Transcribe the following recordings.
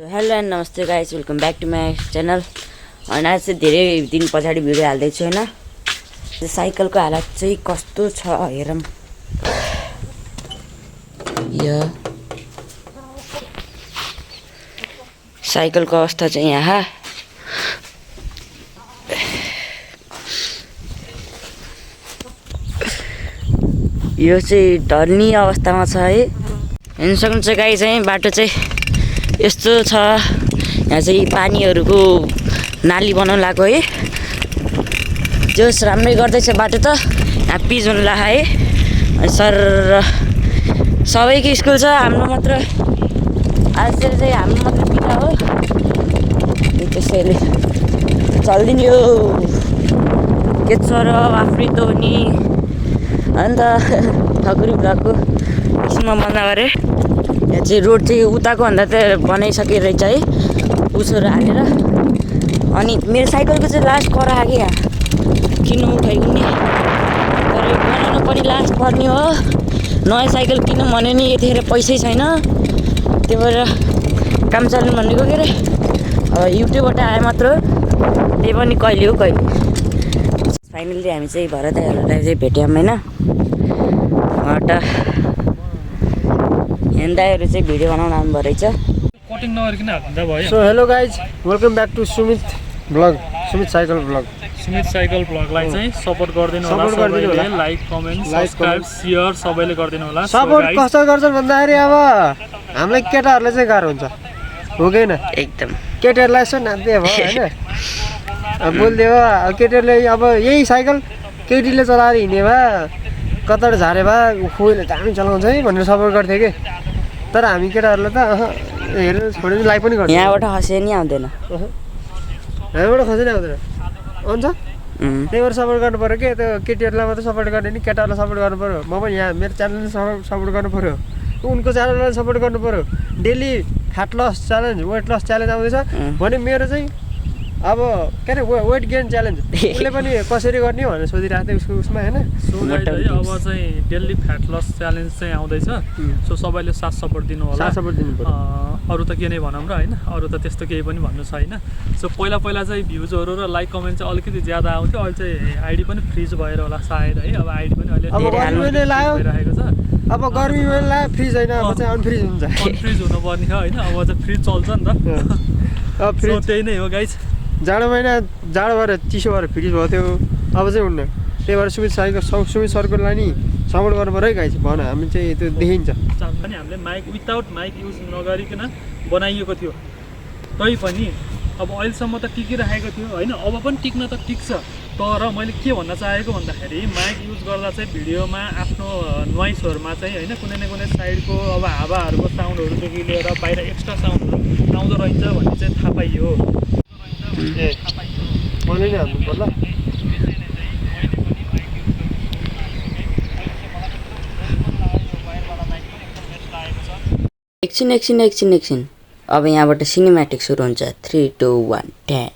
Hello and नमस्ते guys, welcome back to my channel. अनि आज चाहिँ धेरै दिन पछाडि भिडियो हाल्दैछु होइन। साइकलको हालत चाहिँ कस्तो छ हेरौँ। यो साइकलको अवस्था चाहिँ यहाँ यो चाहिँ ढल्ने अवस्थामा छ है। हेर्न सक्नुहुन्छ गाई चाहिँ बाटो चाहिँ यस्तो छ। यहाँ चाहिँ पानीहरूको नाली बनाउनु लाग्यो है। जोस् राम्रै गर्दैछ बाटो त। यहाँ पिच हुनु लाग्यो है। अनि सर सबैको स्कुल छ, हाम्रो मात्र आज चाहिँ हाम्रो मात्र बिदा हो। त्यसैले चल्दिने यो के छ र आफृतो नि अन्त ठकुरी ब्लकको एकछिनमा बन्द गरे। यहाँ चाहिँ रोड चाहिँ उताको भन्दा त बनाइसके रहेछ है, पुसहरू हालेर। अनि मेरो साइकलको चाहिँ लास्ट कर आएको यहाँ किन्नु उठाइकुन्ने, तर यो बनाउनु पनि लास्ट पर्ने हो। नयाँ साइकल किन्नु भन्यो नि यतिखेर पैसै छैन, त्यही भएर काम चाल्नु भनेको के अरे। अब युट्युबबाट आए मात्र, त्यही पनि कहिले हो कहिले। फाइनल्ली हामी चाहिँ भरत दाइहरूलाई चाहिँ भेट्यौँ होइन। दाइहरू चाहिँ भिडियो बनाउन आउनुभएको रहेछ। So hello guys, welcome back to Sumit blog, Sumit cycle blog. Sumit cycle ब्लगलाई चाहिँ सपोर्ट गरिदिनु होला, सबैले लाइक कमेन्ट सब्स्क्राइब सेयर सबैले गरिदिनु होला। सपोर्ट कसरी गर्छन् भन्दाखेरि अब हामीलाई केटाहरूलाई चाहिँ गाह्रो हुन्छ, हो कि होइन? एकदम केटीहरूलाई यसो नाच्दै भयो होइन, बोलिदियो अब केटीहरूले। अब यही साइकल केटीले चलाएर हिँड्ने भए कताबाट झारे भए खोइले दामी चलाउँछ है भनेर सपोर्ट गर्थ्यो कि। तर हामी केटाहरूलाई त हेरेर छोडेर लाइक पनि गर्छ। यहाँबाट खसे नि आउँदैन, हामीबाट खसे नि आउँदैन हुन्छ। त्यही भएर सपोर्ट गर्नु पऱ्यो कि, त्यो केटीहरूलाई मात्रै सपोर्ट गर्ने नि केटाहरूलाई सपोर्ट गर्नु पऱ्यो। म पनि यहाँ मेरो च्यानलले सपोर्ट गर्नु पऱ्यो, उनको च्यानललाई सपोर्ट गर्नु पऱ्यो। Daily fat loss challenge, weight loss challenge आउँदैछ भने मेरो चाहिँ अब के अरे वेट गेन च्यालेन्ज उसले पनि कसरी गर्ने भनेर सोधिरहेको थियो उसको उसमा होइन। अब चाहिँ डेली फ्याट लस च्यालेन्ज चाहिँ आउँदैछ। सो सबैले साथ सपोर्ट दिनु होला, साथ सपोर्ट दिनु पर्यो। अरू त के नै भनौँ र होइन, अरू त त्यस्तो केही पनि भन्नु छैन। सो पहिला चाहिँ भ्युजहरू र लाइक कमेन्ट चाहिँ अलिकति ज्यादा आउँथ्यो, अहिले चाहिँ आइडी पनि फ्रिज भएर होला सायद है। अब आइडी पनि अहिले भइरहेको छ। अब गर्मी महिना लाग्यो फ्रिज होइन, अब चाहिँ अनफ्रिज हुन्छ, अनफ्रिज हुनुपर्ने हो होइन। अब चाहिँ फ्रिज चल्छ नि त, अब फ्रिज त्यही नै हो गाइस। जाडो महिना जाडो भएर चिसो भएर फ्रिज भएको थियो, अब चाहिँ हुन्न। त्यही भएर सुमित सर्कललाई नि सपोर्ट गर्नु पऱ्यो है गाइस। भन हामी चाहिँ त्यो देखिन्छ। पनि हामीले माइक विदाउट माइक युज नगरिकन बनाइएको थियो, तैपनि अब अहिलेसम्म त टिकिरहेको थियो होइन। अब पनि टिक्न त टिक्छ, तर मैले के भन्न चाहेको भन्दाखेरि माइक युज गर्दा चाहिँ भिडियोमा आफ्नो नोइसहरूमा चाहिँ होइन कुनै न कुनै साइडको अब हावाहरूको साउन्डहरूदेखि लिएर बाहिर एक्स्ट्रा साउन्डहरू आउँदो रहेछ भन्ने चाहिँ थाहा पाइयो। मैले नै हाल्नु पर्ला। एकछिन अब यहाँबाट सिनेम्याटिक सुरु हुन्छ। 3, 2, 1 10।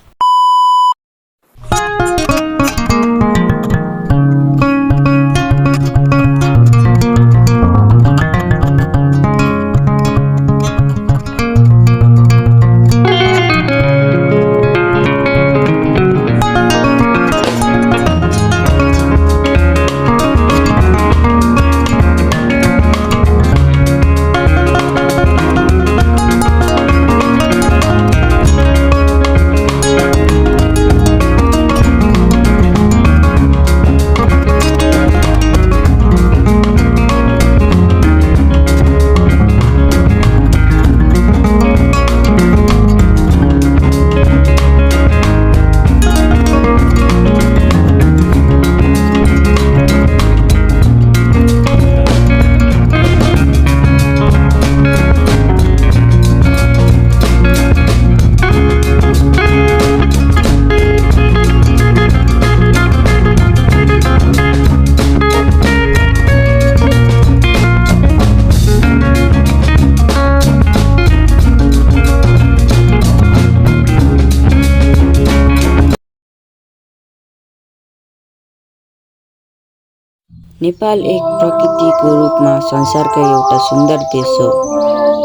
नेपाल एक प्रकृतिको रूपमा संसारकै एउटा सुन्दर देश हो।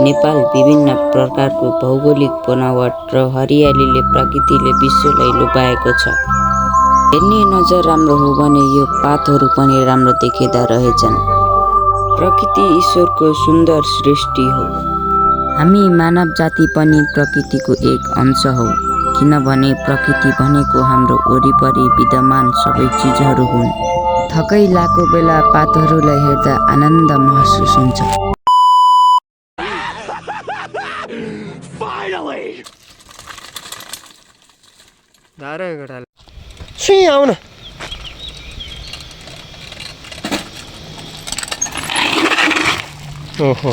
नेपाल विभिन्न प्रकारको भौगोलिक बनावट र हरियालीले प्रकृतिले विश्वलाई लोभ्याएको छ। हेर्ने नजर राम्रो हो भने यो पातहरू पनि राम्रो देखिँदा रहेछन्। प्रकृति ईश्वरको सुन्दर सृष्टि हो। हामी मानव जाति पनि प्रकृतिको एक अंश हौ, किनभने प्रकृति भनेको हाम्रो वरिपरि विद्यमान सबै चिजहरू हुन्। थकै लागेको बेला पातहरूलाई हेर्दा आनन्द महसुस हुन्छ। आउन ओहो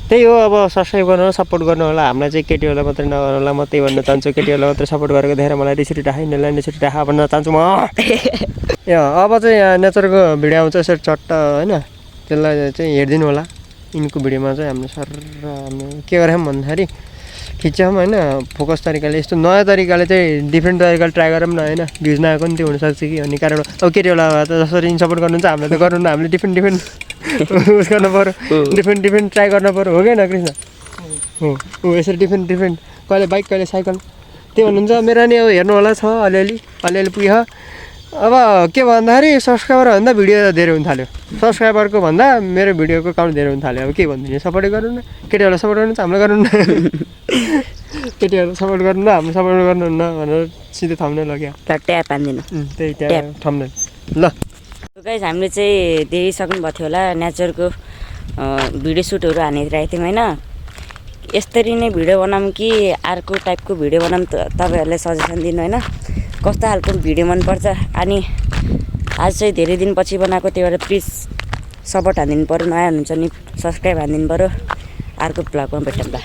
त्यही हो। अब सब्सक्राइब गर्नु सपोर्ट गर्नु होला। हामीलाई चाहिँ केटीहरूलाई मात्रै नगर्नु होला। म त्यही भन्न चाहन्छु, केटीहरूलाई मात्रै सपोर्ट गरेको देखेर मलाई रिस उठिरहेको रिस उठिरहेको भन्न चाहन्छु म। अब चाहिँ यहाँ नेचरको भिडियो आउँछ यसरी चट्ट होइन, त्यसलाई चाहिँ हेरिदिनु होला। यिनको भिडियोमा चाहिँ हामीले सर हामी के गऱ्यौँ भन्दाखेरि खिच्यौँ होइन, फोकस तरिकाले यस्तो नयाँ तरिकाले चाहिँ डिफ्रेन्ट तरिकाले ट्राई गरौँ न होइन, भ्युज नआएको नि त्यो हुनसक्छ कि भन्ने कारण। अब केटीहरूलाई त जसरी सपोर्ट गर्नुहुन्छ हामीलाई त गर्नु न, हामीले डिफ्रेन्ट उस गर्नु पऱ्यो, डिफ्रेन्ट ट्राई गर्नु पऱ्यो हो कि न कृष्ण? हो यसरी डिफ्रेन्ट कहिले बाइक कहिले साइकल त्यो भन्नुहुन्छ। मेरो नि अब हेर्नु होला छ अलिअलि पुग्यो। अब के भन्दाखेरि सब्सक्राइबर भन्दा भिडियो धेरै हुन थाल्यो, सब्सक्राइबरको भन्दा मेरो भिडियोको काउन्ट धेरै हुन थाल्यो। अब के भनिदिने, सपोर्टै गर्नु न। केटीहरूलाई सपोर्ट गर्नु हामीलाई गर्नु न, केटीहरूलाई सपोर्ट गर्नु न हाम्रो सपोर्ट गर्नुहुन्न भनेर सिधै थम्नेल लग्यो। ट्याप हान्दिनु त्यही त्यहाँ थम्नेल ल। गाइस हामीले चाहिँ देखिसक्नु भएको थियो होला नेचरको भिडियो सुटहरू हानिरहेको थियौँ होइन। यसरी नै भिडियो बनाऊँ कि अर्को टाइपको भिडियो बनाऊँ तपाईँहरूले सजेसन दिनु होइन, कस्तो खालको भिडियो मनपर्छ। अनि आज चाहिँ धेरै दिनपछि बनाएको, त्यही भएर प्लिज सपोर्ट हानिदिनु पऱ्यो। नयाँ हुनुहुन्छ नि सब्सक्राइब हानिदिनु पऱ्यो। अर्को भ्लगमा भेटौँला।